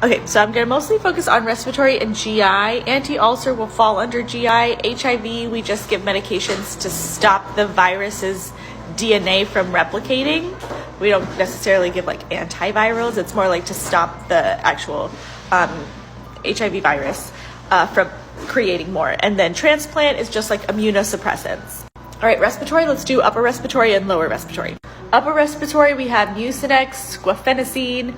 Okay, so I'm going to mostly focus on respiratory and GI. Anti-ulcer will fall under GI. HIV, we just give medications to stop the virus's DNA from replicating. We don't necessarily give like antivirals. It's more like to stop the actual HIV virus from creating more. And then transplant is just like immunosuppressants. All right, respiratory, let's do upper respiratory and lower respiratory. Upper respiratory, we have Mucinex, guaifenesin.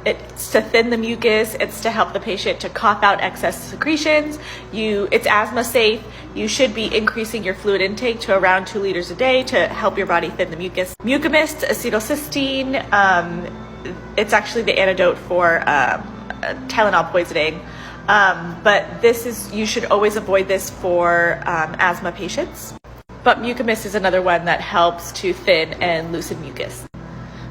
It's to thin the mucus. It's to help the patient to cough out excess secretions. It's asthma safe. You should be increasing your fluid intake to around 2 liters a day to help your body thin the mucus. Mucomyst, acetylcysteine. It's actually the antidote for Tylenol poisoning. But you should always avoid this for asthma patients. But Mucomyst is another one that helps to thin and loosen mucus.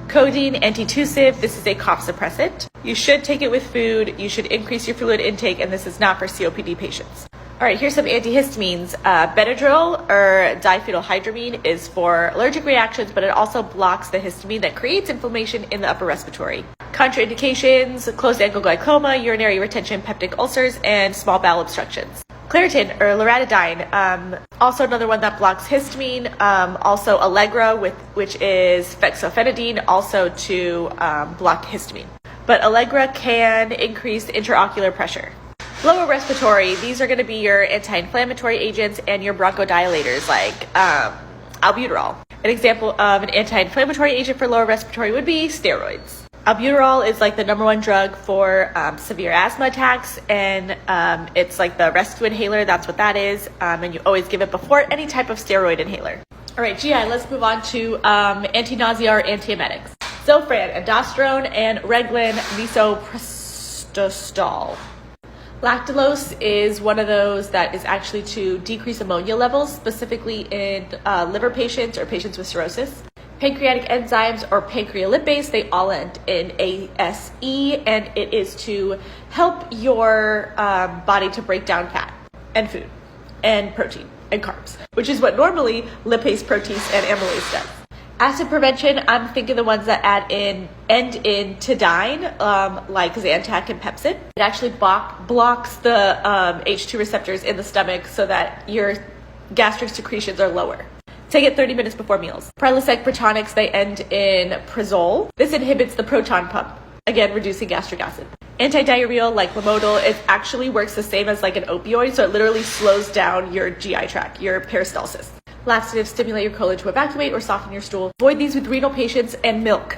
Codeine, antitussive, this is a cough suppressant. You should take it with food. You should increase your fluid intake, and this is not for COPD patients. All right, here's some antihistamines. Benadryl or diphenylhydramine is for allergic reactions, but it also blocks the histamine that creates inflammation in the upper respiratory. Contraindications, closed ankle glaucoma, urinary retention, peptic ulcers, and small bowel obstructions. Claritin or loratadine, also another one that blocks histamine. Also Allegra, which is fexofenadine, also to block histamine. But Allegra can increase intraocular pressure. Lower respiratory, these are going to be your anti-inflammatory agents and your bronchodilators like albuterol. An example of an anti-inflammatory agent for lower respiratory would be steroids. Albuterol is like the #1 drug for severe asthma attacks, and it's like the rescue inhaler. That's what that is, and you always give it before any type of steroid inhaler. All right, GI, let's move on to anti-nausea or antiemetics. Zofran, aldosterone, and Reglan, misoprostol. Lactulose is one of those that is actually to decrease ammonia levels, specifically in liver patients or patients with cirrhosis. Pancreatic enzymes or pancreolipase, they all end in ASE, and it is to help your body to break down fat and food and protein and carbs, which is what normally lipase, protease, and amylase does. Acid prevention, I'm thinking the ones that end in tidine, like Zantac and Pepsid. It actually blocks the H2 receptors in the stomach so that your gastric secretions are lower. Take it 30 minutes before meals. Prilosec protonics, they end in Prazole. This inhibits the proton pump, again, reducing gastric acid. Antidiarrheal, like Lamodal, it actually works the same as like an opioid, so it literally slows down your GI tract, your peristalsis. Laxatives stimulate your colon to evacuate or soften your stool. Avoid these with renal patients and milk.